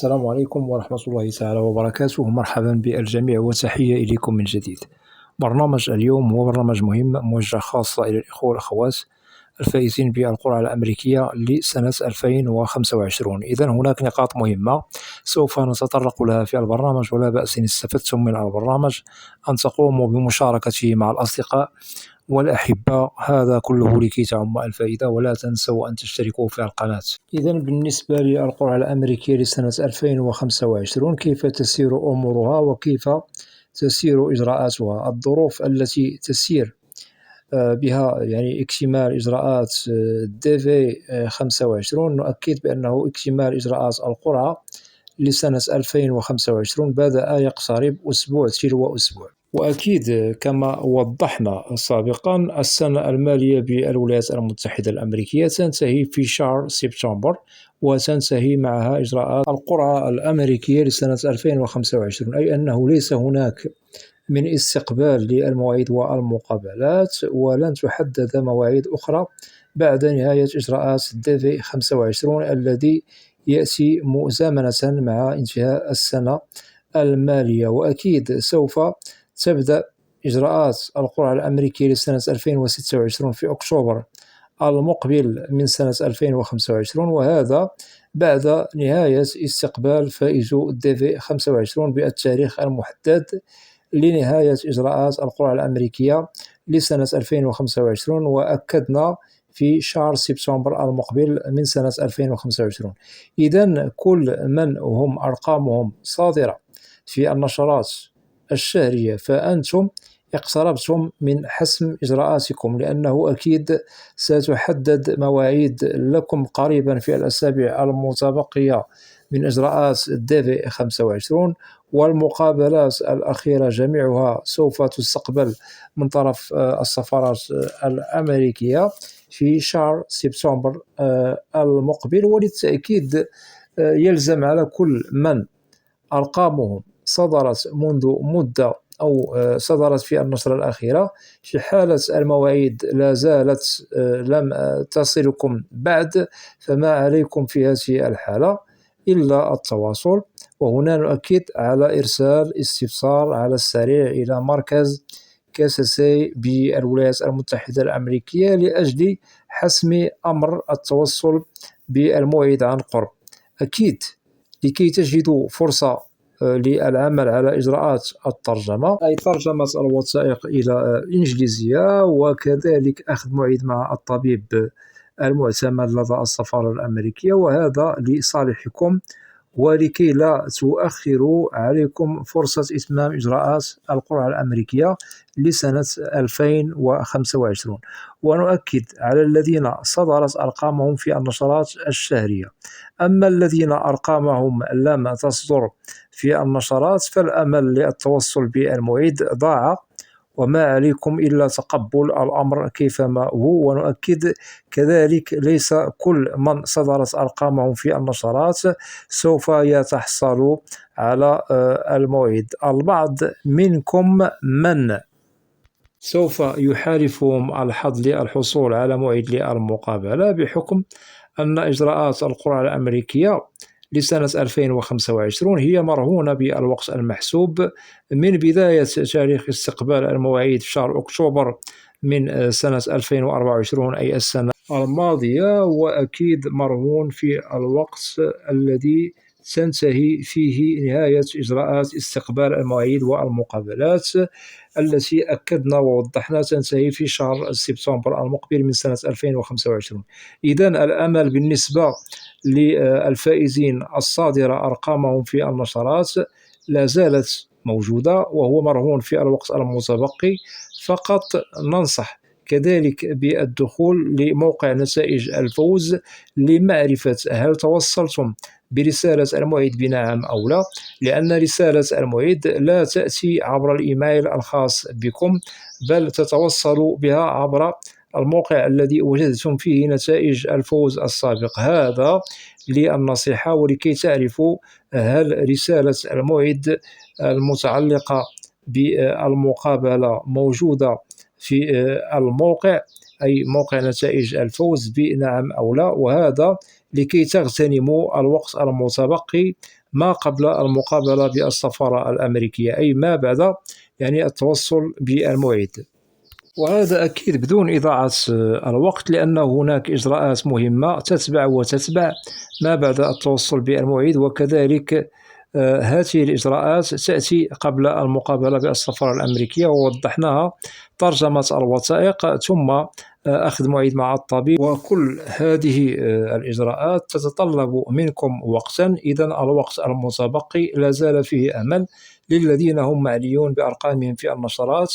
السلام عليكم ورحمة الله تعالى وبركاته. مرحبا بالجميع وتحية إليكم من جديد. برنامج اليوم هو برنامج مهم موجه خاصة إلى الإخوة والأخوات الفائزين بالقرعة الأمريكية لسنة 2025. إذن هناك نقاط مهمة سوف نتطرق لها في البرنامج، ولا بأس إن استفدتم من البرنامج أن تقوموا بمشاركته مع الأصدقاء والأحبة، هذا كله لكي تعم الفائدة. ولا تنسوا أن تشتركوا في القناة. إذا بالنسبة للقرعة الأمريكية لسنة 2025، كيف تسير أمورها وكيف تسير إجراءاتها؟ الظروف التي تسير بها يعني اكتمال إجراءات DV 25. نؤكد بأنه اكتمال إجراءات القرعة لسنة 2025 بدأ يقترب أسبوع تلو أسبوع. وأكيد كما وضحنا سابقا، السنة المالية بالولايات المتحدة الأمريكية تنتهي في شهر سبتمبر، وتنتهي معها إجراءات القرعة الأمريكية لسنة 2025، أي أنه ليس هناك من استقبال للمواعيد والمقابلات، ولن تحدد مواعيد أخرى بعد نهاية إجراءات DV 25 الذي يأتي مزامنة مع انتهاء السنة المالية. وأكيد سوف تبدأ إجراءات القرعة الأمريكية لسنة 2026 في أكتوبر المقبل من سنة 2025، وهذا بعد نهاية استقبال فائزو DV 25 بالتاريخ المحدد لنهاية إجراءات القرعة الأمريكية لسنة 2025، وأكدنا في شهر سبتمبر المقبل من سنة 2025. إذن كل من هم أرقامهم صادرة في النشرات الشهرية فأنتم اقتربتم من حسم إجراءاتكم، لأنه أكيد ستحدد مواعيد لكم قريبا في الأسابيع المتبقية من إجراءات DV 25، والمقابلات الأخيرة جميعها سوف تستقبل من طرف السفارات الأمريكية في شهر سبتمبر المقبل. وللتأكيد يلزم على كل من أرقامهم صدرت منذ مدة أو صدرت في النشرة الأخيرة، في حالة المواعيد لا زالت لم تصلكم بعد، فما عليكم في هذه الحالة إلا التواصل. وهنا نؤكد على إرسال استفسار على السريع إلى مركز كاساسي بالولايات المتحدة الأمريكية لأجل حسم أمر التوصل بالموعد عن قرب. أكيد لكي تجدوا فرصة للعمل على إجراءات الترجمة، أي ترجمة الوثائق إلى الإنجليزية، وكذلك أخذ موعد مع الطبيب المعتمد لدى السفارة الأمريكية، وهذا لصالحكم ولكي لا تؤخروا عليكم فرصة إتمام إجراءات القرعة الأمريكية لسنة 2025. ونؤكد على الذين صدرت أرقامهم في النشرات الشهرية. أما الذين أرقامهم لم تصدر في النشرات فالأمل للتوصل بالموعد ضاع، وما عليكم إلا تقبل الأمر كيفما هو. ونؤكد كذلك ليس كل من صدرت أرقامهم في النشرات سوف يتحصل على الموعد. البعض منكم من سوف يحالفهم الحظ للحصول على موعد للمقابلة، بحكم أن إجراءات القرعة الأمريكية لسنة 2025 هي مرهونة بالوقت المحسوب من بداية تاريخ استقبال المواعيد في شهر أكتوبر من سنة 2024، أي السنة الماضية، وأكيد مرهون في الوقت الذي تنتهي فيه نهاية إجراءات استقبال المواعيد والمقابلات التي أكدنا ووضحنا تنتهي في شهر سبتمبر المقبل من سنة 2025. إذن الأمل بالنسبة للفائزين الصادرة أرقامهم في النشرات لا زالت موجودة، وهو مرهون في الوقت المتبقي. فقط ننصح كذلك بالدخول لموقع نتائج الفوز لمعرفة هل توصلتم برسالة الموعد بنعم أو لا، لأن رسالة الموعد لا تأتي عبر الإيميل الخاص بكم، بل تتوصل بها عبر الموقع الذي وجدتم فيه نتائج الفوز السابق. هذا للنصيحة، ولكي تعرفوا هل رسالة الموعد المتعلقة بالمقابلة موجودة في الموقع، أي موقع نتائج الفوز بنعم أو لا، وهذا لكي تغتنموا الوقت المتبقي ما قبل المقابلة بالسفارة الأمريكية، أي ما بعد يعني التوصل بالموعد. وهذا أكيد بدون إضاعة الوقت، لأن هناك إجراءات مهمة تتبع ما بعد التوصل بالموعد، وكذلك هذه الإجراءات تأتي قبل المقابلة بالسفارة الأمريكية، ووضحناها: ترجمة الوثائق، ثم أخذ موعد مع الطبيب. وكل هذه الإجراءات تتطلب منكم وقتا، إذا الوقت المتبقي لا زال فيه أمل للذين هم معنيون بأرقامهم في النشرات،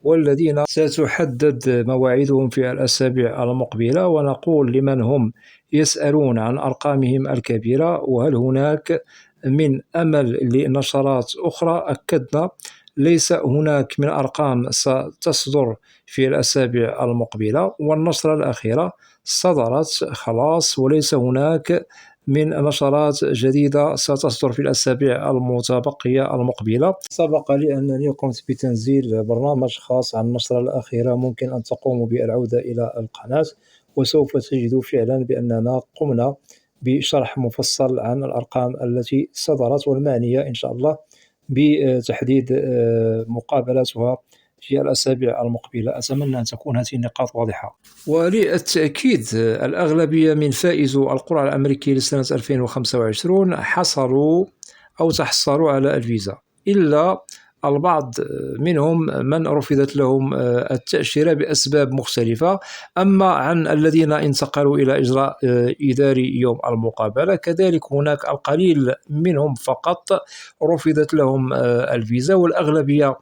والذين ستحدد مواعيدهم في الأسابيع المقبلة. ونقول لمن هم يسألون عن أرقامهم الكبيرة وهل هناك من أمل لنشرات أخرى، أكدنا: ليس هناك من أرقام ستصدر في الأسابيع المقبلة، والنشرة الأخيرة صدرت خلاص، وليس هناك من نشرات جديدة ستصدر في الأسابيع المتبقية المقبلة. سبق لي أنني قمت بتنزيل برنامج خاص عن النشرة الأخيرة، ممكن أن تقوموا بالعودة إلى القناة، وسوف تجدوا فعلا بأننا قمنا بشرح مفصل عن الأرقام التي صدرت والمعنية إن شاء الله بتحديد مقابلاتها في الأسابيع المقبلة. أتمنى أن تكون هذه النقاط واضحة. وللتأكيد، الأغلبية من فائزو القرعة الأمريكية لسنة 2025 حصلوا أو تحصلوا على الفيزا، إلا البعض منهم من رفضت لهم التأشيرة بأسباب مختلفة. أما عن الذين انتقلوا إلى إجراء إداري يوم المقابلة، كذلك هناك القليل منهم فقط رفضت لهم الفيزا، والأغلبية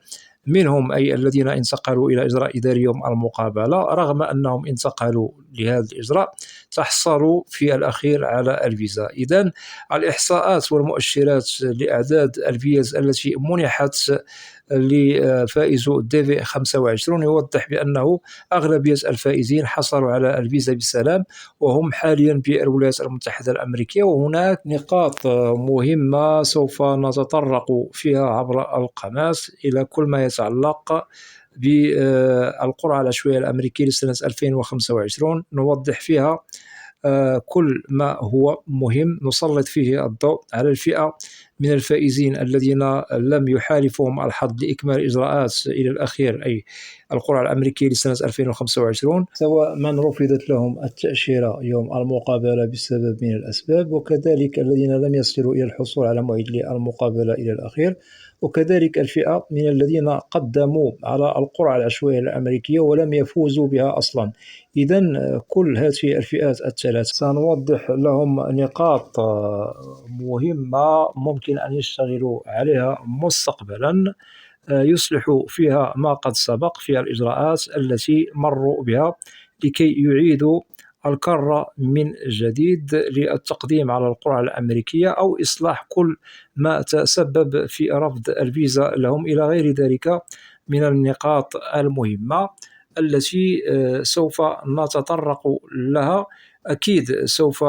منهم أي الذين انتقلوا إلى إجراء إداري يوم المقابلة، رغم أنهم انتقلوا لهذا الإجراء، تحصلوا في الأخير على الفيزا. إذن الإحصاءات والمؤشرات لأعداد الفيز التي منحت لفائزو الديفي 25 يوضح بأنه أغلبية الفائزين حصلوا على الفيزا بسلام، وهم حاليا بالولايات المتحدة الأمريكية. وهناك نقاط مهمة سوف نتطرق فيها عبر القناة إلى كل ما يتعلق بالقرعة العشوائية الأمريكية لسنة 2025، نوضح فيها كل ما هو مهم، نسلط فيه الضوء على الفئة من الفائزين الذين لم يحالفهم الحظ لإكمال الإجراءات إلى الأخير، أي القرعة الأمريكية لسنة 2025، سواء من رفضت لهم التأشيرة يوم المقابلة بسبب من الأسباب، وكذلك الذين لم يصلوا إلى الحصول على موعد للمقابلة إلى الأخير، وكذلك الفئة من الذين قدموا على القرعة العشوائية الأمريكية ولم يفوزوا بها أصلا. إذن كل هذه الفئات الثلاث سنوضح لهم نقاط مهمة ممكن أن يشتغلوا عليها مستقبلا، يصلح فيها ما قد سبق في الإجراءات التي مروا بها، لكي يعيدوا الكرة من جديد للتقديم على القرعة الأمريكية، أو إصلاح كل ما تسبب في رفض الفيزا لهم، إلى غير ذلك من النقاط المهمة التي سوف نتطرق لها. أكيد سوف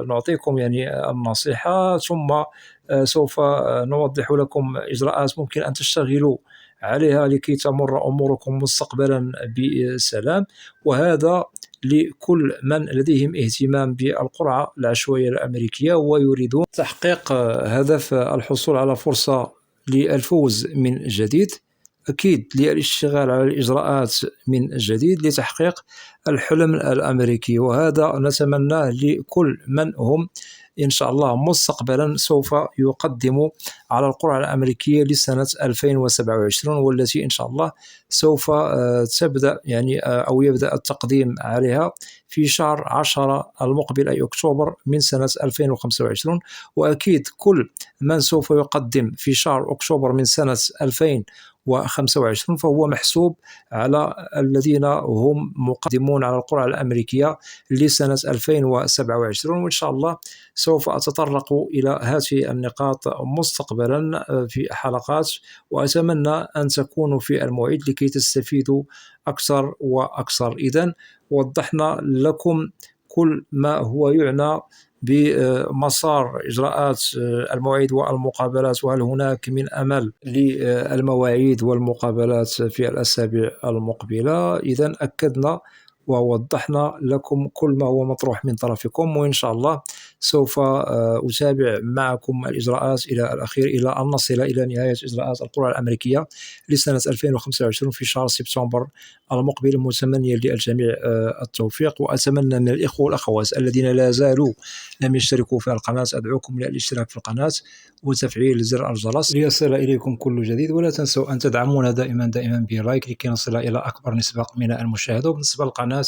نعطيكم يعني النصيحة، ثم سوف نوضح لكم إجراءات ممكن أن تشتغلوا عليها لكي تمر أموركم مستقبلا بسلام. وهذا لكل من لديهم اهتمام بالقرعة العشوائية الأمريكية ويريدون تحقيق هدف الحصول على فرصة للفوز من جديد، أكيد للاشتغال على الإجراءات من جديد لتحقيق الحلم الأمريكي. وهذا نتمناه لكل من هم إن شاء الله مستقبلا سوف يقدموا على القرعة الأمريكية لسنة 2027، والتي إن شاء الله سوف تبدأ يعني أو يبدأ التقديم عليها في شهر 10 المقبل، أي أكتوبر من سنة 2025. وأكيد كل من سوف يقدم في شهر أكتوبر من سنة 2025 فهو محسوب على الذين هم مقدمون على القرعة الأمريكية لسنة 2027. وإن شاء الله سوف أتطرق إلى هذه النقاط مستقبلا في حلقات، وأتمنى أن تكونوا في الموعد لكي تستفيدوا أكثر وأكثر. إذن وضحنا لكم كل ما هو يعنى بمسار إجراءات الموعد والمقابلات، وهل هناك من أمل للمواعيد والمقابلات في الأسابيع المقبلة. إذن أكدنا ووضحنا لكم كل ما هو مطروح من طرفكم، وإن شاء الله سوف أتابع معكم الإجراءات إلى الأخير إلى أن نصل إلى نهاية إجراءات القرعة الأمريكية لسنة 2025 في شهر سبتمبر المقبل، متمنيا للجميع التوفيق. وأتمنى من الإخوة والأخوات الذين لا زالوا لم يشتركوا في القناة أدعوكم للاشتراك في القناة وتفعيل زر الجرس ليصل إليكم كل جديد. ولا تنسوا أن تدعمونا دائما بلايك لكي نصل إلى أكبر نسبة من المشاهدة. وبالنسبة للقناة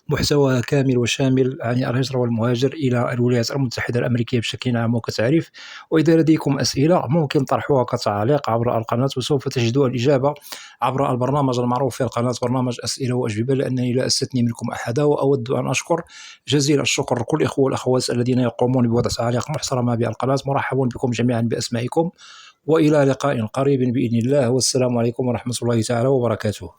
محتواها كامل وشامل عن الهجرة والمهاجر إلى الولايات المتحدة الأمريكية بشكل عام وكتعريف. وإذا لديكم أسئلة ممكن طرحوها كتعليق عبر القناة، وسوف تجدوا الإجابة عبر البرنامج المعروف في القناة، برنامج أسئلة وأجوبة، لأنني لا أستثني منكم أحدا. وأود أن أشكر جزيل الشكر كل الإخوة والأخوات الذين يقومون بوضع تعليق محترمة بالقناة. مرحبا بكم جميعا بأسمائكم، وإلى لقاء قريب بإذن الله، والسلام عليكم ورحمة الله تعالى وبركاته.